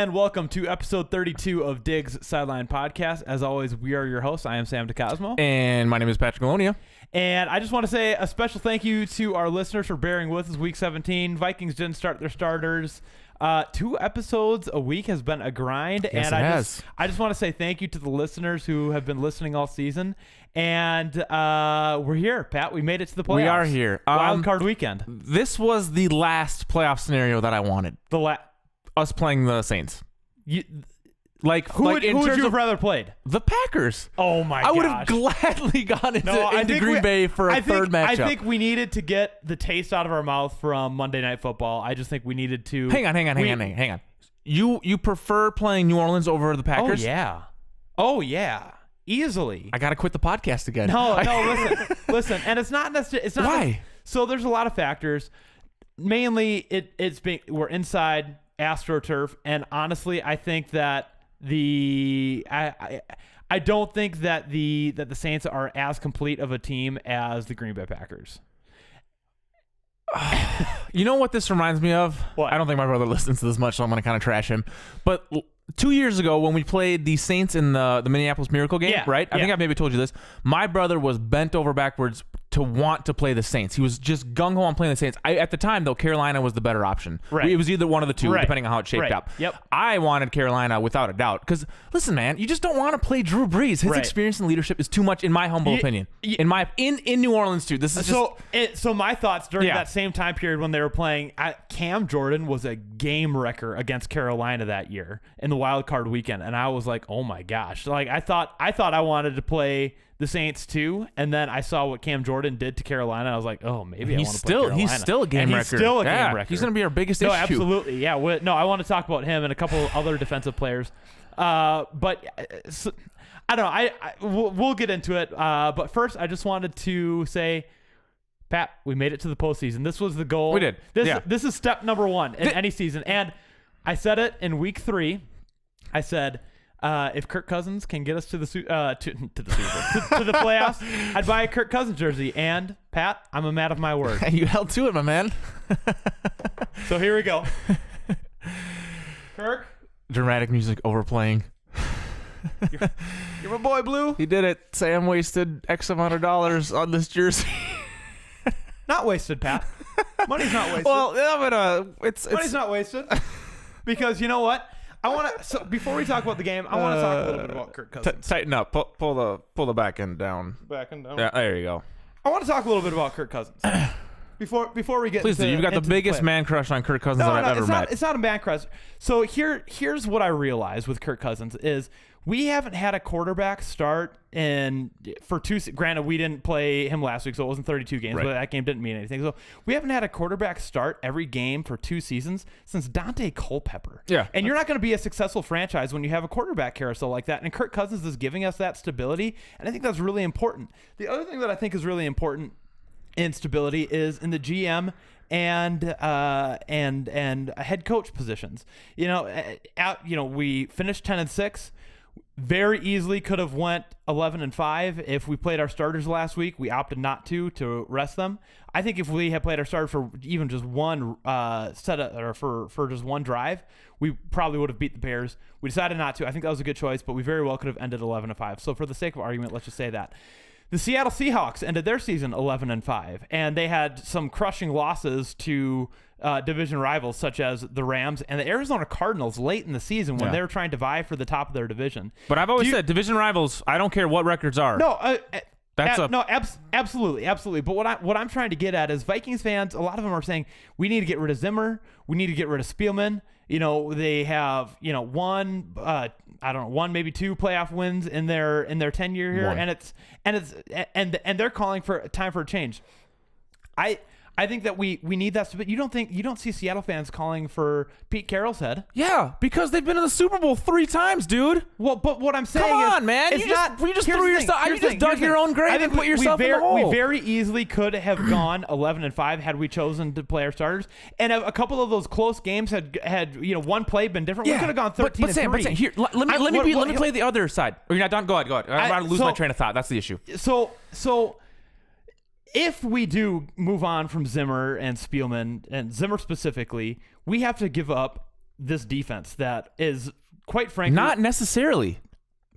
and welcome to episode 32 of Diggs Sideline Podcast. As always, we are your hosts. I am Sam DeCosmo. And my name is Patrick Alonia. And I just want to say a special thank you to our listeners for bearing with us. Week 17, Vikings didn't start their starters. 2 episodes a week has been a grind. Yes, and it has. I just want to say thank you to the listeners who have been listening all season. And we're here, Pat. We made it to the playoffs. We are here. Wild card weekend. This was the last playoff scenario that I wanted. Us playing the Saints. Who Who would you have rather played? The Packers. Oh my gosh. I would gosh. have gladly gone into Green Bay for a third matchup. I think we needed to get the taste out of our mouth from Monday Night Football. I just think we needed to. Hang on. You prefer playing New Orleans over the Packers? Oh yeah. Easily. I gotta quit the podcast again. No, listen, and it's not necessarily. It's not. Why? So there's a lot of factors. Mainly, we're inside AstroTurf, and honestly, I think that I don't think that the Saints are as complete of a team as the Green Bay Packers. You know what this reminds me of? What? I don't think my brother listens to this much, so I'm going to kind of trash him. But 2 years ago, when we played the Saints in the Minneapolis Miracle game, right? I think I maybe told you this. My brother was bent over backwards to want to play the Saints. He was just gung-ho on playing the Saints. At the time, though, Carolina was the better option. Right. It was either one of the two, depending on how it shaped up. Yep. I wanted Carolina without a doubt. Because, listen, man, you just don't want to play Drew Brees. His experience and leadership is too much, in my humble opinion. In New Orleans, too. This is so my thoughts during that same time period when they were playing, Cam Jordan was a game wrecker against Carolina that year in the wild card weekend. And I was like, oh, my gosh. Like, I thought I wanted to play the Saints too, and then I saw what Cam Jordan did to Carolina. I was like, oh, maybe I want to play Carolina. He's still a game wrecker. He's still a game wrecker. He's going to be our biggest issue. No, absolutely. Yeah. I want to talk about him and a couple other defensive players. But I don't know. We'll get into it. But first, I just wanted to say, Pat, we made it to the postseason. This was the goal. We did. This is step number 1 in any season. And I said it in week 3. I said, if Kirk Cousins can get us to the playoffs, I'd buy a Kirk Cousins jersey. And Pat, I'm a man of my word. You held to it, my man. So here we go. Kirk, dramatic music overplaying. you're my boy, Blue. He did it. Sam wasted X amount of dollars on this jersey. Not wasted, Pat. Money's not wasted. Well, yeah, but money's not wasted because you know what? So before we talk about the game, I want to talk a little bit about Kirk Cousins. Tighten up. Pull the back end down. Back end down. Yeah, there you go. I want to talk a little bit about Kirk Cousins. Before we get please into, do. You've got the biggest man crush on Kirk Cousins that I've ever met. It's not a man crush. So here's what I realized with Kirk Cousins is we haven't had a quarterback start for 2. Granted, we didn't play him last week, so it wasn't 32 games, but that game didn't mean anything. So we haven't had a quarterback start every game for 2 seasons since Dante Culpepper. Yeah. And you're not going to be a successful franchise when you have a quarterback carousel like that. And Kirk Cousins is giving us that stability, and I think that's really important. The other thing that I think is really important in stability is in the GM and head coach positions. We finished 10-6. Very easily could have went 11-5 if we played our starters last week. We opted not to rest them. I think if we had played our starters for even just one for just one drive, we probably would have beat the Bears. We decided not to. I think that was a good choice, but we very well could have ended 11-5. So for the sake of argument, let's just say that. The Seattle Seahawks ended their season 11-5, and they had some crushing losses to division rivals such as the Rams and the Arizona Cardinals late in the season when they were trying to vie for the top of their division. But I've always said division rivals, I don't care what records are. Absolutely. But what I'm trying to get at is Vikings fans, a lot of them are saying we need to get rid of Zimmer, we need to get rid of Spielman. They have one maybe 2 playoff wins in their tenure here, and they're calling for time for a change. I think that we need that, but you don't see Seattle fans calling for Pete Carroll's head. Yeah, because they've been in the Super Bowl 3 times, dude. Well, but what I'm saying is, come on, man, you just threw yourself. You just dug your own grave and put yourself in the hole. We very easily could have gone 11-5 had we chosen to play our starters, and a couple of those close games had one play been different. We could have gone 13-3. But Sam, here, let me play the other side. Or you're not done. Go ahead. I'm about to lose my train of thought. That's the issue. So. If we do move on from Zimmer and Spielman, and Zimmer specifically, we have to give up this defense that is, quite frankly, not necessarily.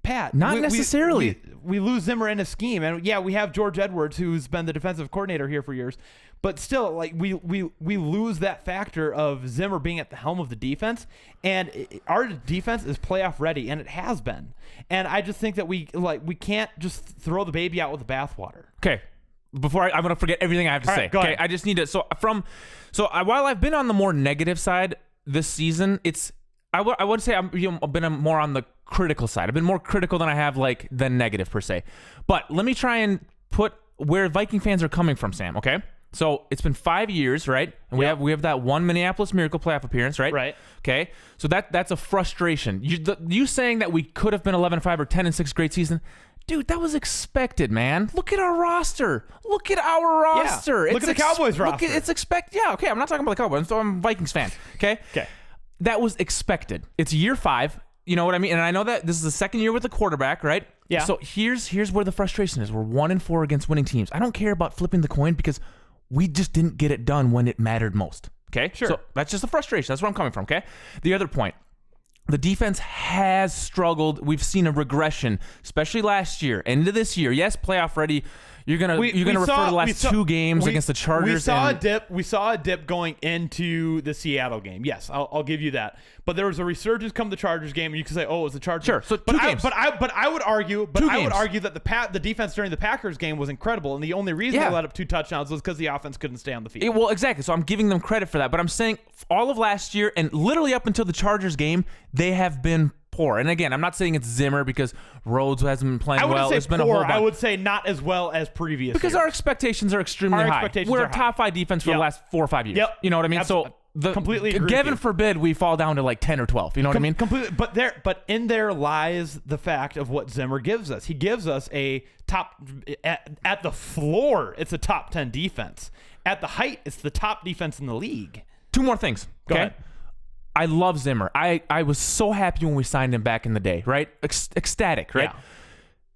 Pat, not necessarily. We lose Zimmer in a scheme, and yeah, we have George Edwards, who's been the defensive coordinator here for years, but still, like we lose that factor of Zimmer being at the helm of the defense, and our defense is playoff ready, and it has been. And I just think that we can't just throw the baby out with the bathwater. Okay, before I'm going to forget everything I have to say. Go okay, ahead. I just need to. While I've been on the more negative side this season, I would say I've been more on the critical side. I've been more critical than I have than negative per se. But let me try and put where Viking fans are coming from, Sam. Okay, so it's been 5 years, right? And we have that one Minneapolis Miracle playoff appearance, right? Right. Okay, so that's a frustration. You saying that we could have been 11-5 or 10-6 great season? Dude, that was expected, man. Look at our roster. Look at our roster. Yeah. Look at the Cowboys roster. It's expected. Yeah, okay. I'm not talking about the Cowboys. I'm a Vikings fan. Okay? Okay. That was expected. It's year 5. You know what I mean? And I know that this is the second year with the quarterback, right? Yeah. So here's where the frustration is. We're 1-4 against winning teams. I don't care about flipping the coin because we just didn't get it done when it mattered most. Okay? Sure. So that's just the frustration. That's where I'm coming from, okay? The other point. The defense has struggled. We've seen a regression, especially last year, into this year. Yes, playoff ready. You're gonna refer to the last 2 games against the Chargers. We saw a dip going into the Seattle game. Yes, I'll give you that. But there was a resurgence come the Chargers game, and you can say, "Oh, it was the Chargers." Sure. So but 2 games. I would argue that the defense during the Packers game was incredible, and the only reason they let up 2 touchdowns was because the offense couldn't stay on the field. Well, exactly. So I'm giving them credit for that. But I'm saying all of last year and literally up until the Chargers game, they have been poor. And again, I'm not saying it's Zimmer because Rhodes hasn't been playing well. It's been poor. I would say not as well as previous because years. Our expectations are extremely high. We're a top 5 defense for the last 4 or 5 years. Yep. You know what I mean? So completely agree Heaven forbid we fall down to 10 or 12. You know what I mean? Completely. But in there lies the fact of what Zimmer gives us. He gives us a top at the floor. It's a top 10 defense. At the height, it's the top defense in the league. 2 more things. Go ahead. I love Zimmer. I was so happy when we signed him back in the day, right? Ecstatic, right? Yeah.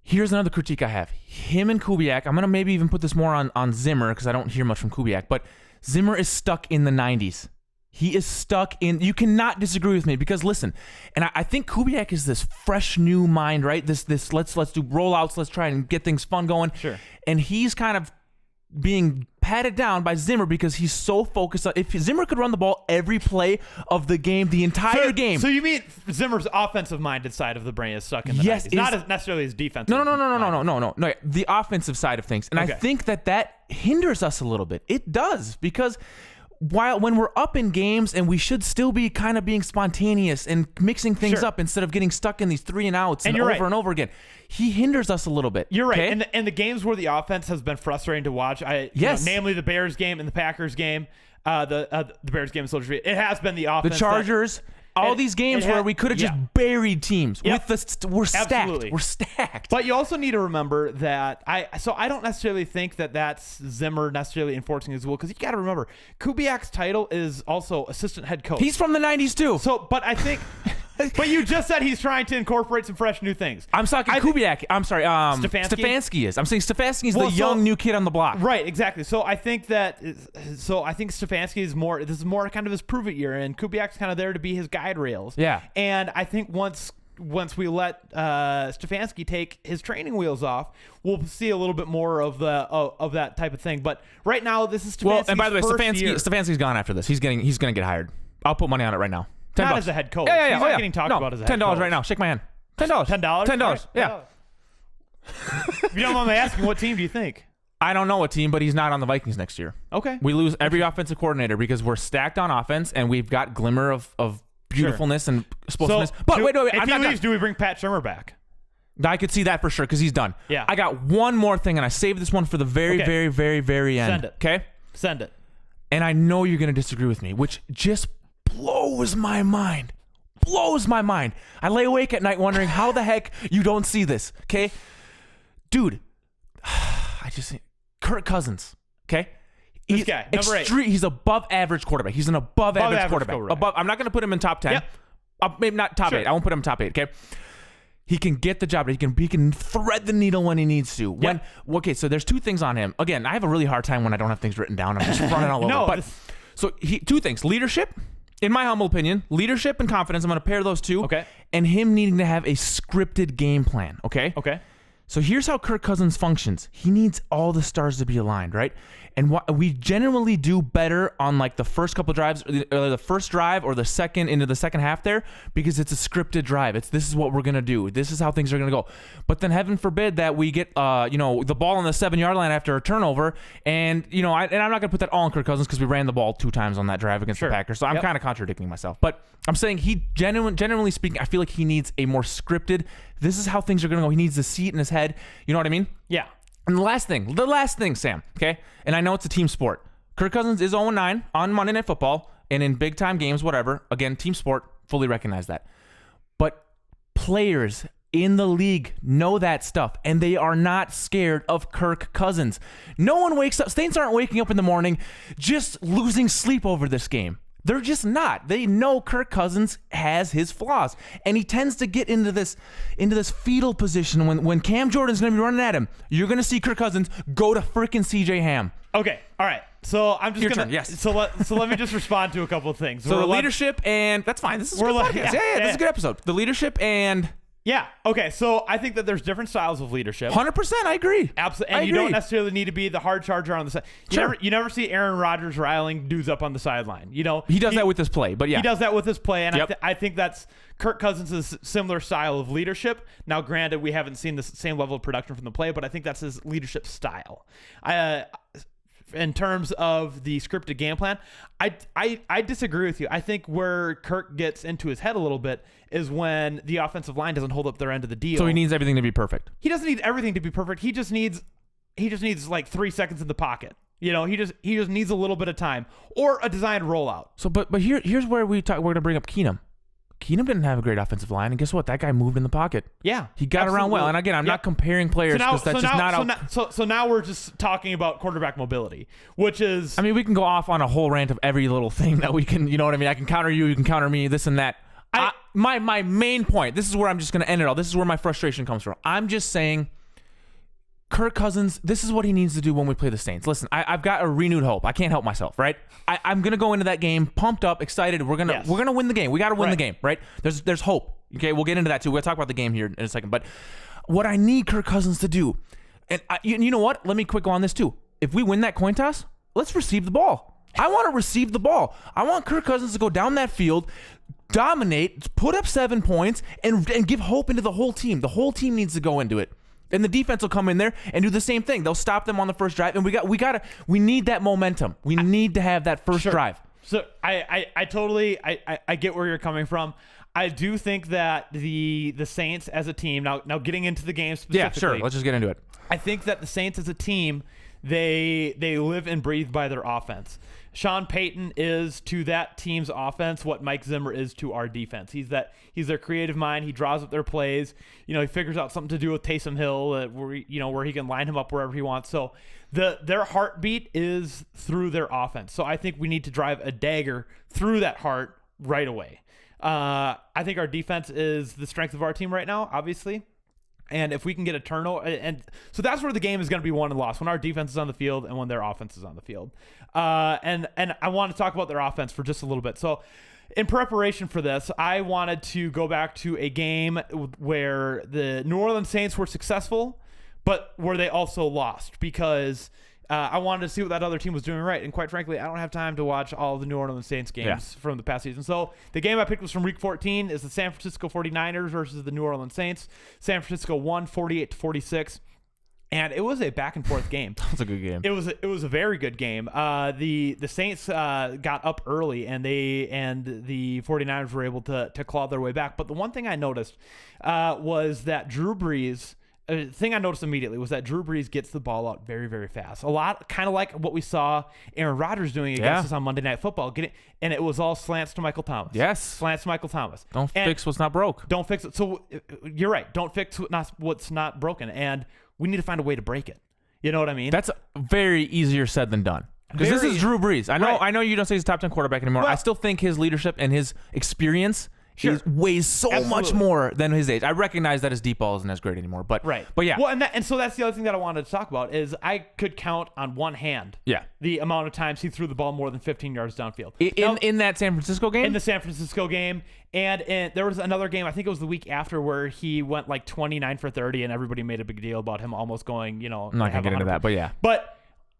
Here's another critique I have. Him and Kubiak, I'm going to maybe even put this more on Zimmer because I don't hear much from Kubiak, but Zimmer is stuck in the 90s. He is stuck in, you cannot disagree with me because listen, and I think Kubiak is this fresh new mind, right? This let's do rollouts, let's try and get things fun going. Sure. And he's kind of being patted down by Zimmer because he's so focused on, if Zimmer could run the ball every play of the game, the entire game. So you mean Zimmer's offensive-minded side of the brain is stuck in the 90s, not necessarily his defensive. No. The offensive side of things. And I think that hinders us a little bit. It does because when we're up in games and we should still be kind of being spontaneous and mixing things up instead of getting stuck in these 3 and outs and over and over again, he hinders us a little bit. You're right. And the games where the offense has been frustrating to watch, namely the Bears game and the Packers game, the Bears game, it has been the offense. The Chargers. All these games where we could have just buried teams. Yep. We're stacked. Absolutely. We're stacked. But you also need to remember that I don't necessarily think that that's Zimmer necessarily enforcing his will because you got to remember Kubiak's title is also assistant head coach. He's from the 90s too. So, but I think. But you just said he's trying to incorporate some fresh new things. I'm talking Kubiak. I'm sorry. Stefanski is. I'm saying Stefanski is the young new kid on the block. Right. Exactly. So I think Stefanski is more. This is more kind of his prove it year, and Kubiak's kind of there to be his guide rails. Yeah. And I think once we let Stefanski take his training wheels off, we'll see a little bit more of that type of thing. But right now, this is Stefanski's Well, and by the way, first Stefanski's gone after this. He's going to get hired. I'll put money on it right now. $10. Not as a head coach. Yeah. He's not getting talked about as a head coach. $10 right now. Shake my hand. $10. $10. Yeah. If you don't mind me asking, what team do you think? I don't know what team, but he's not on the Vikings next year. Okay. We lose every offensive coordinator because we're stacked on offense and we've got glimmer of beautifulness and explosiveness. So, but wait. If he leaves, do we bring Pat Shurmur back? I could see that for sure because he's done. Yeah. I got one more thing, and I saved this one for the very end. Send it. Okay? Send it. And I know you're going to disagree with me, which just blows my mind. I lay awake at night wondering how the heck you don't see this, okay? Dude, Kirk Cousins, okay? This guy, number 8. He's above average quarterback. He's an above average quarterback. I'm not going to put him in top 10. Yep. Maybe not top 8. I won't put him in top 8, okay? He can get the job. He can thread the needle when he needs to. Okay, so there's 2 things on him. Again, I have a really hard time when I don't have things written down. I'm just running all over. So 2 things. Leadership in my humble opinion, leadership and confidence. I'm going to pair those two. Okay. And him needing to have a scripted game plan. Okay. Okay. So here's how Kirk Cousins functions. He needs all the stars to be aligned, right? And we generally do better on like the first couple drives, or the first drive or the second into the second half there, because it's a scripted drive. This is what we're gonna do. This is how things are gonna go. But then heaven forbid that we get the ball on the 7-yard line after a turnover, and I'm not gonna put that all on Kirk Cousins because we ran the ball 2 times on that drive against the Packers. So I'm kind of contradicting myself. But I'm saying he generally speaking, I feel like he needs a more scripted. This is how things are gonna go. He needs to see it in his head. You know what I mean? Yeah. And the last thing, Sam, okay? And I know it's a team sport. Kirk Cousins is 0-9 on Monday Night Football and in big-time games, whatever. Again, team sport, fully recognize that. But players in the league know that stuff, and they are not scared of Kirk Cousins. No one wakes up. Saints aren't waking up in the morning just losing sleep over this game. They're just not. They know Kirk Cousins has his flaws, and he tends to get into this fetal position when Cam Jordan's going to be running at him. You're going to see Kirk Cousins go to freaking CJ Ham. Okay, all right. So I'm just Your gonna. turn, yes. So let me just respond to a couple of things. So the leadership and that's fine. This is a good podcast. Yeah, this is a good episode. The leadership and. Yeah. Okay. So I think that there's different styles of leadership. 100%. I agree. Absolutely. And you don't necessarily need to be the hard charger on the side. You never see Aaron Rodgers riling dudes up on the sideline. He does that with his play, but yeah. He does that with his play. And I think that's Kirk Cousins' similar style of leadership. Now, granted, we haven't seen the same level of production from the play, but I think that's his leadership style. In terms of the scripted game plan, I disagree with you. I think where Kirk gets into his head a little bit is when the offensive line doesn't hold up their end of the deal. So he needs everything to be perfect. He doesn't need everything to be perfect. He just needs like 3 seconds in the pocket. He just needs a little bit of time or a designed rollout. So, but here's where we're going to bring up Keenum. Keenum didn't have a great offensive line, and guess what? That guy moved in the pocket. Yeah, he got around well. And again, I'm not comparing players because that's just not. So now we're just talking about quarterback mobility, which is. I mean, we can go off on a whole rant of every little thing that we can. You know what I mean? I can counter you. You can counter me. This and that. My main point. This is where I'm just going to end it all. This is where my frustration comes from. I'm just saying. Kirk Cousins, this is what he needs to do when we play the Saints. Listen, I've got a renewed hope. I can't help myself, right? I'm gonna go into that game pumped up, excited. We're gonna win the game. We got to win the game, right? There's hope. Okay, we'll get into that too. We'll talk about the game here in a second. But what I need Kirk Cousins to do, and you know what? Let me quick go on this too. If we win that coin toss, let's receive the ball. I want to receive the ball. I want Kirk Cousins to go down that field, dominate, put up 7 points, and give hope into the whole team. The whole team needs to go into it. And the defense will come in there and do the same thing. They'll stop them on the first drive, and we need that momentum. We need to have that first drive. So I totally get where you're coming from. I do think that the Saints as a team now getting into the game specifically. Yeah, sure. Let's just get into it. I think that the Saints as a team, they live and breathe by their offense. Sean Payton is to that team's offense what Mike Zimmer is to our defense. He's their creative mind. He draws up their plays. He figures out something to do with Taysom Hill, where he can line him up wherever he wants. So their heartbeat is through their offense. So I think we need to drive a dagger through that heart right away. I think our defense is the strength of our team right now, obviously. And if we can get a turnover, and so that's where the game is going to be won and lost, when our defense is on the field and when their offense is on the field. And I want to talk about their offense for just a little bit. So in preparation for this, I wanted to go back to a game where the New Orleans Saints were successful, but where they also lost, because I wanted to see what that other team was doing right. And quite frankly, I don't have time to watch all the New Orleans Saints games from the past season. So the game I picked was from week 14. Is the San Francisco 49ers versus the New Orleans Saints. San Francisco won 48-46. And it was a back and forth game. That's a good game. It was a very good game. The Saints got up early, and the 49ers were able to claw their way back. But the one thing I noticed was that Drew Brees. The thing I noticed immediately was that Drew Brees gets the ball out very, very fast. A lot, kind of like what we saw Aaron Rodgers doing against us on Monday Night Football. And it was all slants to Michael Thomas. Yes. Slants to Michael Thomas. Don't fix what's not broke. Don't fix it. So you're right. Don't fix what's not broken. And we need to find a way to break it. You know what I mean? That's very easier said than done. Because this is Drew Brees. I know you don't say he's a top 10 quarterback anymore. Well, I still think his leadership and his experience weighs so much more than his age. I recognize that his deep ball isn't as great anymore, but yeah. Well, and so that's the other thing that I wanted to talk about is I could count on one hand the amount of times he threw the ball more than 15 yards downfield. In that San Francisco game? In the San Francisco game. And there was another game, I think it was the week after, where he went like 29 for 30 and everybody made a big deal about him almost going, I'm not going to get into that, but yeah. But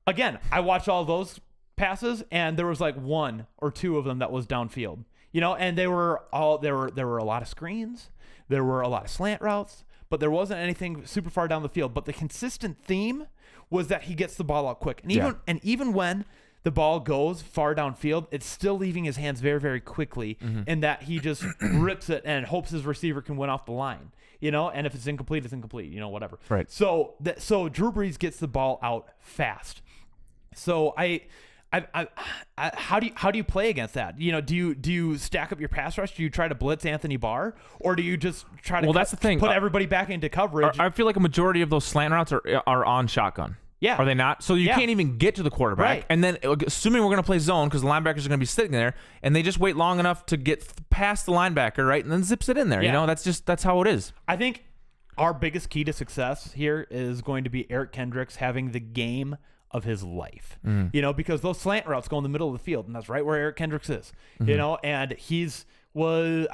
again, I watched all those passes and there was like 1 or 2 of them that was downfield. And there were a lot of screens, there were a lot of slant routes, but there wasn't anything super far down the field. But the consistent theme was that he gets the ball out quick. And even when the ball goes far downfield, it's still leaving his hands very, very quickly, in that he just rips it and hopes his receiver can win off the line. And if it's incomplete, it's incomplete. Whatever. Right. So Drew Brees gets the ball out fast. So how do you play against that? Do you stack up your pass rush? Do you try to blitz Anthony Barr, or do you just try to that's the thing. Put everybody back into coverage? I feel like a majority of those slant routes are on shotgun. Yeah. Are they not? So you can't even get to the quarterback. Right. And then, assuming we're going to play zone, because the linebackers are going to be sitting there, and they just wait long enough to get past the linebacker, right, and then zips it in there. That's how it is. I think our biggest key to success here is going to be Eric Kendricks having the game of his life. Because those slant routes go in the middle of the field, and that's right where Eric Kendricks is. And I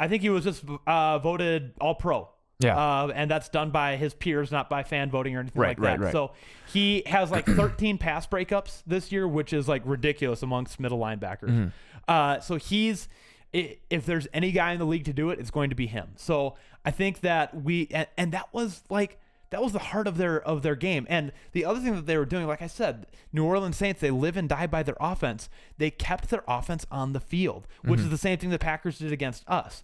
think he was just voted All-Pro. Yeah. And that's done by his peers, not by fan voting or anything like that. Right. So he has like 13 pass breakups this year, which is like ridiculous amongst middle linebackers. So if there's any guy in the league to do it, it's going to be him. So I think that that was the heart of their game. And the other thing that they were doing, like I said, New Orleans Saints, they live and die by their offense. They kept their offense on the field, which is the same thing the Packers did against us.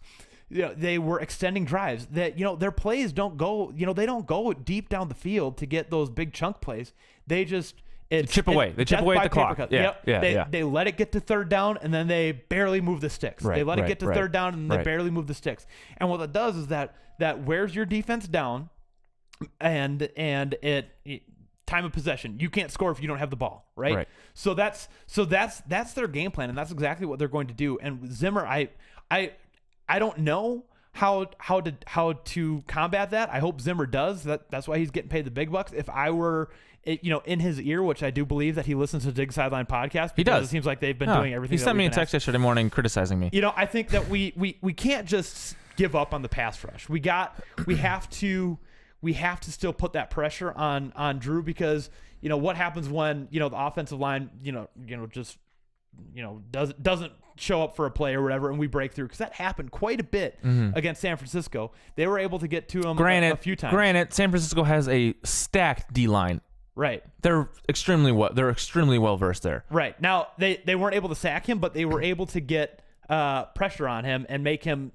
They were extending drives that, their plays don't go, they don't go deep down the field to get those big chunk plays. They just chip away. They chip away at the clock. They let it get to third down and then they barely move the sticks. They let it get to third down and they barely move the sticks. And what that does is that wears your defense down, and it time of possession. You can't score if you don't have the ball, right? So that's their game plan, and that's exactly what they're going to do. And Zimmer, I don't know how to combat that. I hope Zimmer does. That's why he's getting paid the big bucks. If I were in his ear, which I do believe that he listens to Dig Sideline podcast, he does. It seems like they've been doing everything. He sent me a text yesterday morning criticizing me. I think that we can't just give up on the pass rush. We have to still put that pressure on Drew, because what happens when the offensive line doesn't show up for a play or whatever, and we break through, because that happened quite a bit against San Francisco. They were able to get to him a few times. Granted, San Francisco has a stacked D line. Right. They're extremely well versed there. Right. Now they weren't able to sack him, but they were able to get pressure on him and make him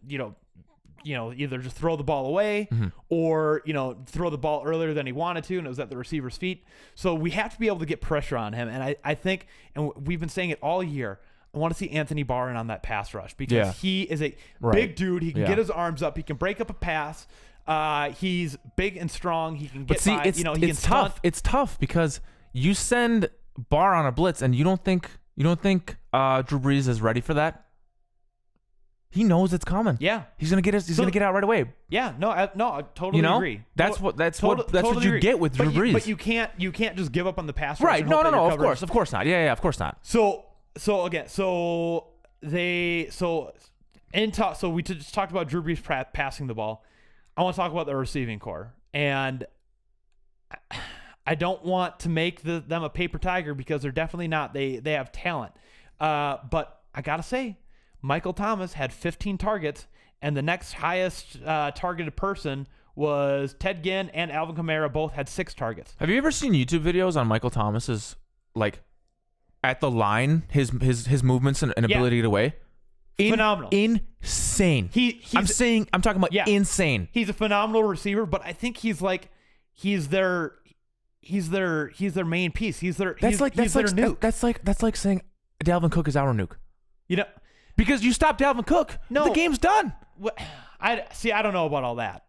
either just throw the ball away or, throw the ball earlier than he wanted to, and it was at the receiver's feet. So we have to be able to get pressure on him. And I think, and we've been saying it all year, I want to see Anthony Barr in on that pass rush, because he is a big dude. He can get his arms up. He can break up a pass. He's big and strong. He can get by. He can it's tough. stunt. It's tough because you send Barr on a blitz and you don't think Drew Brees is ready for that. He knows it's coming. Yeah, he's gonna get out right away. Yeah, I totally agree. That's what you get with Drew Brees. But you can't just give up on the pass rush. Right? No. Of course not. Yeah. Of course not. So we just talked about Drew Brees passing the ball. I want to talk about the receiving core, and I don't want to make them a paper tiger, because they're definitely not. They have talent, but I gotta say, Michael Thomas had 15 targets, and the next highest targeted person was Ted Ginn, and Alvin Kamara both had 6 targets. Have you ever seen YouTube videos on Michael Thomas's, like, at the line, his movements and ability to get away? Phenomenal. Insane. I'm talking about insane. He's a phenomenal receiver, but I think he's their main piece. He's their nuke. That's like saying Dalvin Cook is our nuke. Because you stop Dalvin Cook, the game's done. I don't know about all that,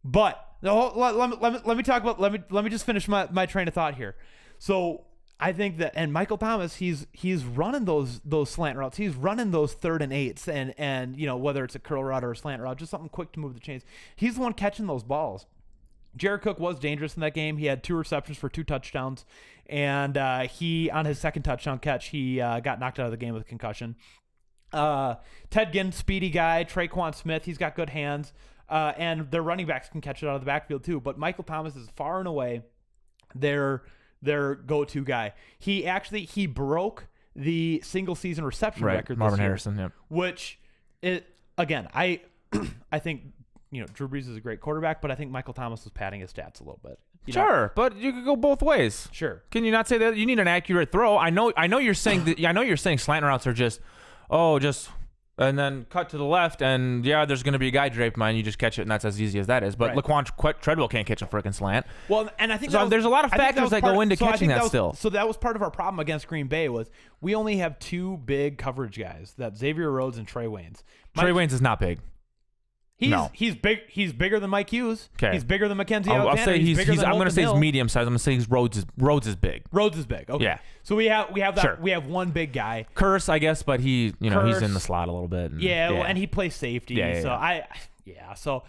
but let me talk about. Let me just finish my train of thought here. So I think that, and Michael Thomas, he's running those slant routes. He's running those 3rd and 8s, and whether it's a curl route or a slant route, just something quick to move the chains. He's the one catching those balls. Jared Cook was dangerous in that game. He had 2 receptions for 2 touchdowns, and he, on his second touchdown catch, he got knocked out of the game with a concussion. Ted Ginn, speedy guy. Traquan Smith, he's got good hands, and their running backs can catch it out of the backfield too. But Michael Thomas is far and away their go-to guy. He broke the single season reception record Marvin this year, Harrison, yep. Which again, I think Drew Brees is a great quarterback, but I think Michael Thomas was padding his stats a little bit. Sure, but you could go both ways. Sure. Can you not say that you need an accurate throw? I know you're saying that. I know you're saying slant routes are just and then cut to the left, and there's going to be a guy draped mine. You just catch it, and that's as easy as that is. But Laquan Treadwell can't catch a freaking slant. Well, and I think there's a lot of factors that go into catching that still. So that was part of our problem against Green Bay was we only have 2 big coverage guys, that Xavier Rhodes and Trey Waynes. Trey Waynes is not big. He's big. He's bigger than Mike Hughes. Okay. He's bigger than Mackenzie I'll Alexander. say he's I'm going to say Hill. he's medium size. I'm going to say Rhodes is big. Rhodes is big. Okay. Yeah. So we have that. Sure. We have one big guy. Curse, I guess, but he's in the slot a little bit. And, and he plays safety. So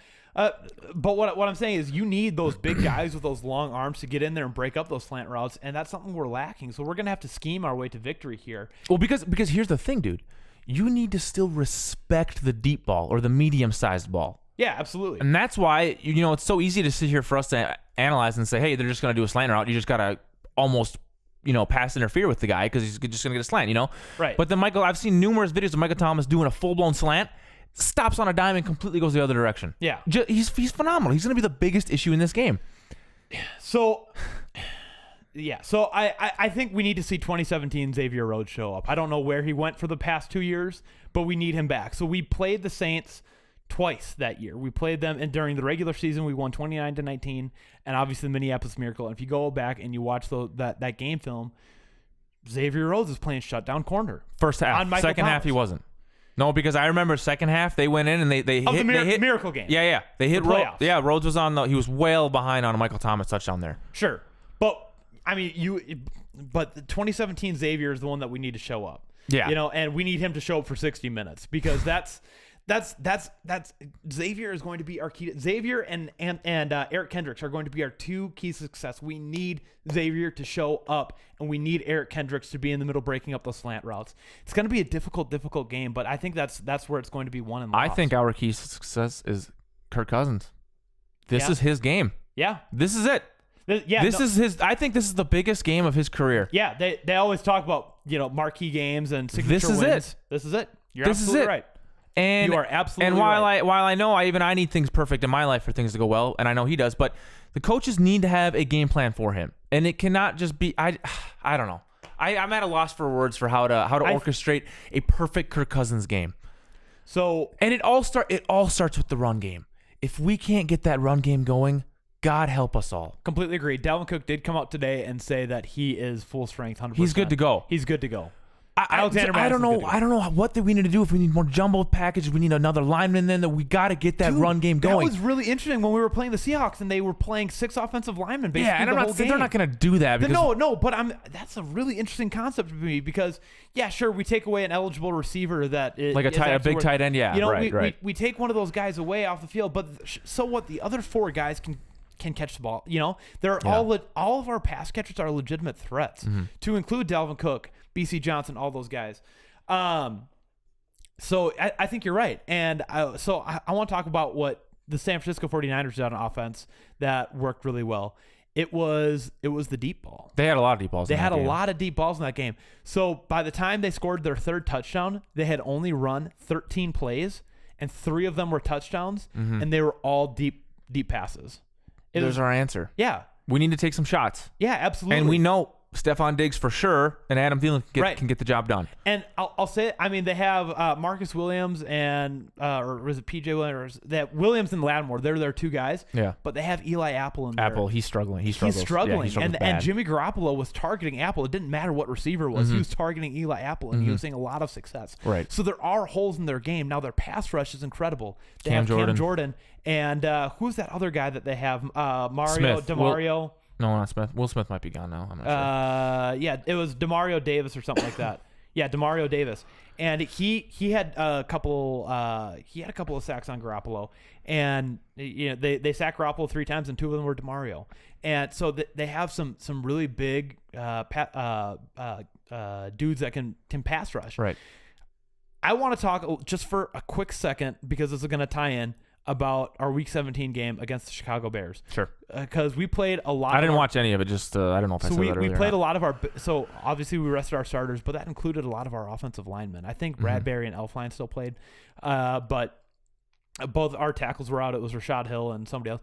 but what I'm saying is you need those big guys with those long arms to get in there and break up those slant routes, and that's something we're lacking. So we're going to have to scheme our way to victory here. Well, because here's the thing, dude. You need to still respect the deep ball or the medium-sized ball. Yeah, absolutely. And that's why, it's so easy to sit here for us to analyze and say, hey, they're just going to do a slant route. You just got to almost, pass interfere with the guy because he's just going to get a slant, Right. But then I've seen numerous videos of Michael Thomas doing a full-blown slant, stops on a dime and completely goes the other direction. Yeah. He's phenomenal. He's going to be the biggest issue in this game. So... Yeah, so I think we need to see 2017 Xavier Rhodes show up. I don't know where he went for the past 2 years, but we need him back. So we played the Saints twice that year. We played them, and during the regular season, we won 29-19, and obviously the Minneapolis Miracle. And if you go back and you watch that game film, Xavier Rhodes is playing shutdown corner. First half. Second half, he wasn't. No, because I remember second half they went in and they hit the hit Miracle game. Yeah, they hit playoffs. Rhodes was he was well behind on a Michael Thomas touchdown there. Sure, but I mean but the 2017 Xavier is the one that we need to show up. Yeah, and we need him to show up for 60 minutes because that's Xavier is going to be our key. Xavier and Eric Kendricks are going to be our 2 keys to success. We need Xavier to show up, and we need Eric Kendricks to be in the middle breaking up those slant routes. It's going to be a difficult game, but I think that's where it's going to be won and lost. I think our key to success is Kirk Cousins. This is his game. Yeah. This is it. This is his. I think this is the biggest game of his career. Yeah, they always talk about marquee games and signature wins. This is it. You're absolutely right. And you are absolutely and while right. I know I need things perfect in my life for things to go well, and I know he does, but the coaches need to have a game plan for him, and it cannot just be I don't know. I'm at a loss for words for how to orchestrate a perfect Kirk Cousins game. So and it all starts with the run game. If we can't get that run game going, God help us all. Completely agree. Dalvin Cook did come out today and say that he is full strength, 100%. He's good to go. He's good to go. I don't know what we need to do. If we need more jumbo packages, we need another lineman. Then that we got to get that run game going. That was really interesting when we were playing the Seahawks and they were playing 6 offensive linemen basically and the whole game. They're not going to do that. But that's a really interesting concept to me because sure, we take away an eligible receiver that is like a big tight end. Yeah, we take one of those guys away off the field, but so what? The other 4 guys can catch the ball. They're all of our pass catchers are legitimate threats, to include Dalvin Cook, BC Johnson, all those guys. So I think you're right. And I want to talk about what the San Francisco 49ers did on offense that worked really well. It was the deep ball. They had a lot of deep balls. They had a lot of deep balls in that game. So by the time they scored their 3rd touchdown, they had only run 13 plays, and 3 of them were touchdowns, and they were all deep passes. There's our answer. Yeah. We need to take some shots. Yeah, absolutely. And we know Stephon Diggs for sure, and Adam Thielen can get the job done. And I'll say it. I mean, they have Marcus Williams and or was it PJ Williams? That Williams and Lattimore. They're their 2 guys. Yeah. But they have Eli Apple in there. Apple, he's struggling. He's struggling. Yeah, and Jimmy Garoppolo was targeting Apple. It didn't matter what receiver it was. He was targeting Eli Apple, and he was seeing a lot of success. Right. So there are holes in their game. Now their pass rush is incredible. They Cam have Cam Jordan. And who's that other guy that they have? Mario Smith. DeMario. No, not Smith. Will Smith might be gone now. I'm not sure. Yeah, it was Demario Davis or something like that. Yeah, Demario Davis, and he had a couple of sacks on Garoppolo, and they sacked Garoppolo 3 times, and 2 of them were Demario, and so they have some really big dudes that can pass rush. Right. I want to talk just for a quick second because this is going to tie in about our Week 17 game against the Chicago Bears. Sure. Because we played a lot. I didn't watch any of it. Just I don't know if I said that earlier. We played a lot of our. So obviously we rested our starters, but that included a lot of our offensive linemen. I think Bradbury and Elflein still played, but both our tackles were out. It was Rashad Hill and somebody else.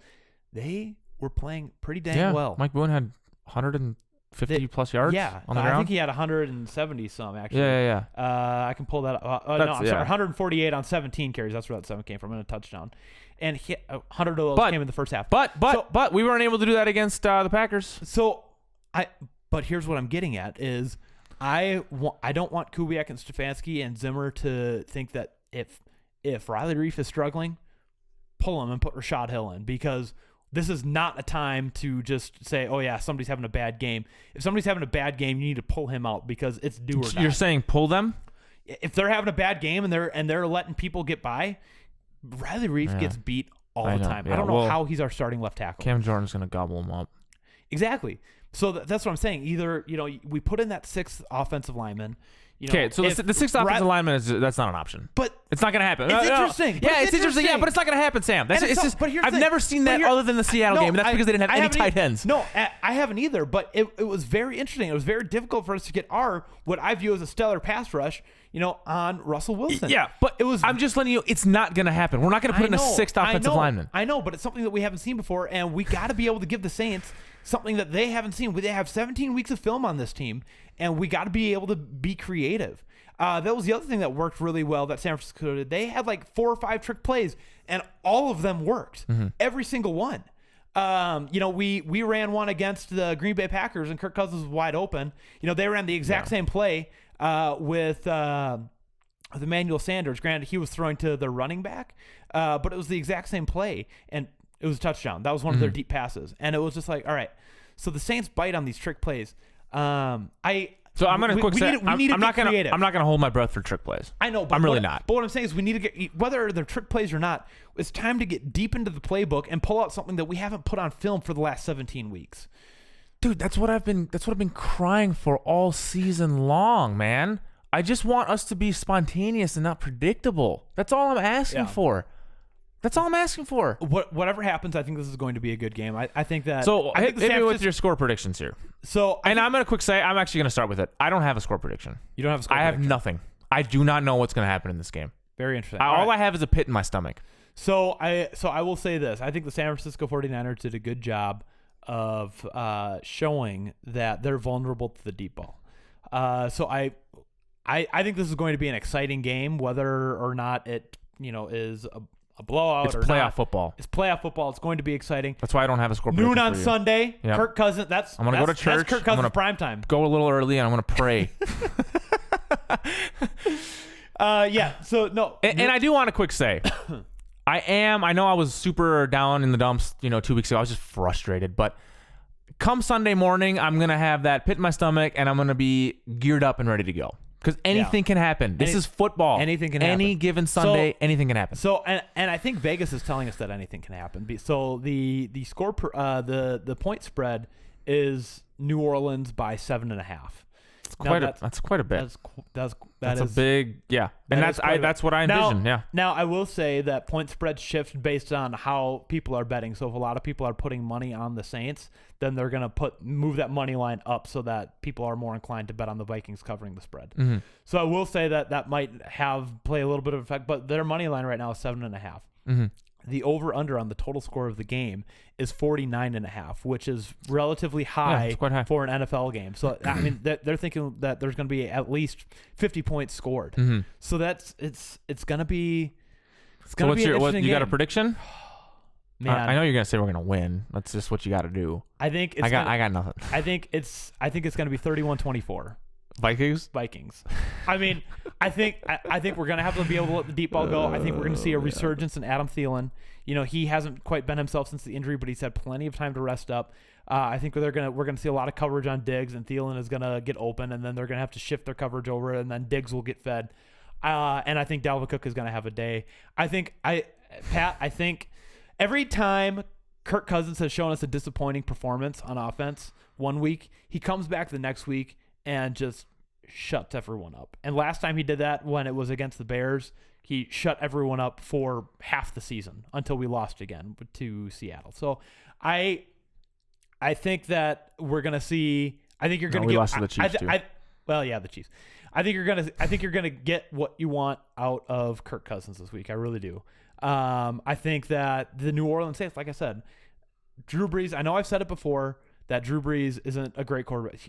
They were playing pretty dang well. Mike Boone had 150 plus yards. On the ground. I think he had 170 some actually. Yeah. I can pull that up. No, I'm sorry, 148 on 17 carries. That's where that 7 came from, and a touchdown. And 100 of those came in the first half. But we weren't able to do that against the Packers. But here's what I'm getting at is I don't want Kubiak and Stefanski and Zimmer to think that if Riley Reif is struggling, pull him and put Rashad Hill in, because this is not a time to just say, oh yeah, somebody's having a bad game. If somebody's having a bad game, you need to pull him out because it's do or die. You're saying pull them? If they're having a bad game and they're letting people get by, Riley Reif gets beat all the time. I don't know how he's our starting left tackle. Cam Jordan's going to gobble him up. Exactly. So that's what I'm saying. Either, we put in that 6th offensive lineman. Okay, so the 6th offensive lineman that's not an option. But it's not going to happen. It's interesting. Yeah, it's interesting. Yeah, but it's not going to happen, Sam. I've never seen that other than the Seattle game, and that's because they didn't have any tight ends. No, I haven't either. But it was very interesting. It was very difficult for us to get what I view as a stellar pass rush, on Russell Wilson. Yeah, but I'm just letting you. It's not going to happen. We're not going to put in a 6th offensive lineman. I know, but it's something that we haven't seen before, and we got to be able to give the Saints something that they haven't seen. They have 17 weeks of film on this team, and we got to be able to be creative. That was the other thing that worked really well that San Francisco did. They had like 4 or 5 trick plays, and all of them worked. Every single one. We ran one against the Green Bay Packers, and Kirk Cousins was wide open. They ran the exact same play with Emmanuel Sanders. Granted, he was throwing to the running back, but it was the exact same play, and it was a touchdown. That was one of their deep passes, and it was just like, all right. So the Saints bite on these trick plays. So I'm going to quick say, I'm not going to hold my breath for trick plays. I know, but I'm really not. But what I'm saying is we need to get, whether they're trick plays or not, it's time to get deep into the playbook and pull out something that we haven't put on film for the last 17 weeks. Dude, that's what I've been crying for all season long, man. I just want us to be spontaneous and not predictable. That's all I'm asking for. That's all I'm asking for. Whatever happens, I think this is going to be a good game. I think that. So hit me with your score predictions here. I'm going to quick say, I'm actually going to start with it. I don't have a score prediction. You don't have a score prediction? I have nothing. I do not know what's going to happen in this game. Very interesting. All I have is a pit in my stomach. So I will say this. I think the San Francisco 49ers did a good job of showing that they're vulnerable to the deep ball. So I think this is going to be an exciting game, whether or not it is a blowout. It's playoff football. It's playoff football. It's going to be exciting. That's why I don't have a score prediction. Noon on Sunday. Yep. Kirk Cousins. I'm going to go to church. That's Kirk Cousins prime time. Go a little early, and I'm going to pray. So no. And I do want to quick say, I know I was super down in the dumps, 2 weeks ago. I was just frustrated. But come Sunday morning, I'm going to have that pit in my stomach, and I'm going to be geared up and ready to go. Because anything can happen. This is football. Anything can happen. Any given Sunday, anything can happen. So, and I think Vegas is telling us that anything can happen. So the score, the point spread is New Orleans by 7.5. That's quite a bit. That's a big, yeah. And that's what I envision. Yeah. Now I will say that point spread shift based on how people are betting. So if a lot of people are putting money on the Saints, then they're gonna move that money line up so that people are more inclined to bet on the Vikings covering the spread. Mm-hmm. So I will say that might play a little bit of effect, but their money line right now is 7.5. Mm-hmm. The over-under on the total score of the game is 49.5, which is relatively high, for an NFL game. So I mean, they're thinking that there's going to be at least 50 points scored. Mm-hmm. So it's going to be you got a prediction? Man, I know you're going to say we're going to win. That's just what you got to do. I think I got nothing. I think it's going to be 31-24. Vikings. I mean, I think we're gonna have to be able to let the deep ball go. I think we're gonna see a resurgence in Adam Thielen. He hasn't quite been himself since the injury, but he's had plenty of time to rest up. I think we're gonna see a lot of coverage on Diggs, and Thielen is gonna get open, and then they're gonna have to shift their coverage over, and then Diggs will get fed. And I think Dalvin Cook is gonna have a day. I think every time Kirk Cousins has shown us a disappointing performance on offense one week, he comes back the next week and just shuts everyone up. And last time he did that, when it was against the Bears, he shut everyone up for half the season until we lost again to Seattle. So I think that we're gonna see. I think you're gonna get. Lost to the Chiefs too. The Chiefs. I think you're gonna get what you want out of Kirk Cousins this week. I really do. I think that the New Orleans Saints, like I said, Drew Brees. I know I've said it before that Drew Brees isn't a great quarterback.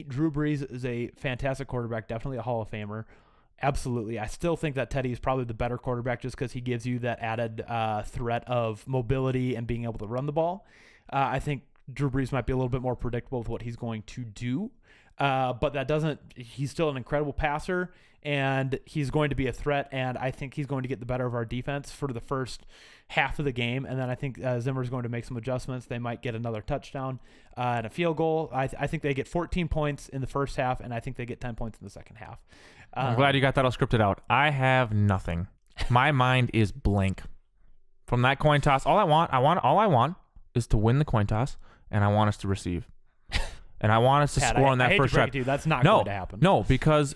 Drew Brees is a fantastic quarterback, definitely a Hall of Famer. Absolutely. I still think that Teddy is probably the better quarterback just because he gives you that added threat of mobility and being able to run the ball. I think Drew Brees might be a little bit more predictable with what he's going to do. But that doesn't – he's still an incredible passer, and he's going to be a threat, and I think he's going to get the better of our defense for the first half of the game. And then I think Zimmer's going to make some adjustments. They might get another touchdown and a field goal. I think they get 14 points in the first half, and I think they get 10 points in the second half. I'm glad you got that all scripted out. I have nothing. My mind is blank. From that coin toss, all I want is to win the coin toss, and I want us to receive. And I want us to score on that first drive. That's not going to happen. No, because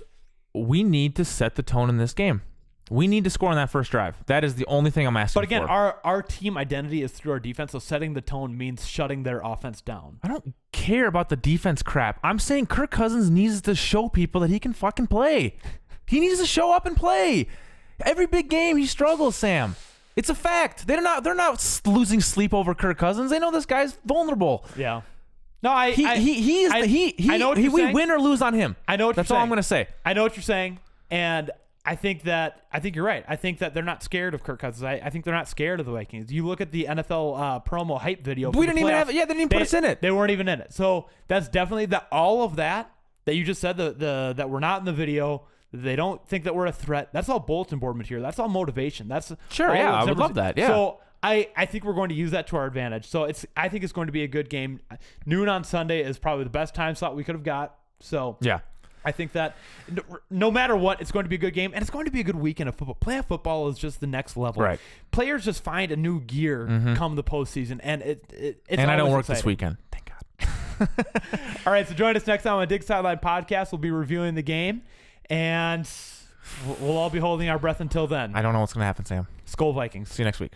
we need to set the tone in this game. We need to score on that first drive. That is the only thing I'm asking for. But again, our team identity is through our defense, so setting the tone means shutting their offense down. I don't care about the defense crap. I'm saying Kirk Cousins needs to show people that he can fucking play. He needs to show up and play. Every big game he struggles, Sam. It's a fact. They're not losing sleep over Kirk Cousins. They know this guy's vulnerable. Yeah. No, we win or lose on him. I know what That's you're all saying. I'm going to say. I know what you're saying, and I think you're right. I think that they're not scared of Kirk Cousins. I think they're not scared of the Vikings. You look at the NFL promo hype video. We didn't even have it. Yeah, they didn't even put us in it. They weren't even in it. So that's definitely all of that you just said that we're not in the video. They don't think that we're a threat. That's all bulletin board material. That's all motivation. That's sure. Yeah, I would love that. Yeah. So I think we're going to use that to our advantage. So I think it's going to be a good game. Noon on Sunday is probably the best time slot we could have got. So yeah, I think that no matter what, it's going to be a good game, and it's going to be a good weekend of football. Playoff football is just the next level. Right. Players just find a new gear come the postseason, and it's and I don't work exciting. this weekend. Thank God. All right, so join us next time on Dig Sideline Podcast. We'll be reviewing the game, and we'll all be holding our breath until then. I don't know what's going to happen, Sam. Skol Vikings. See you next week.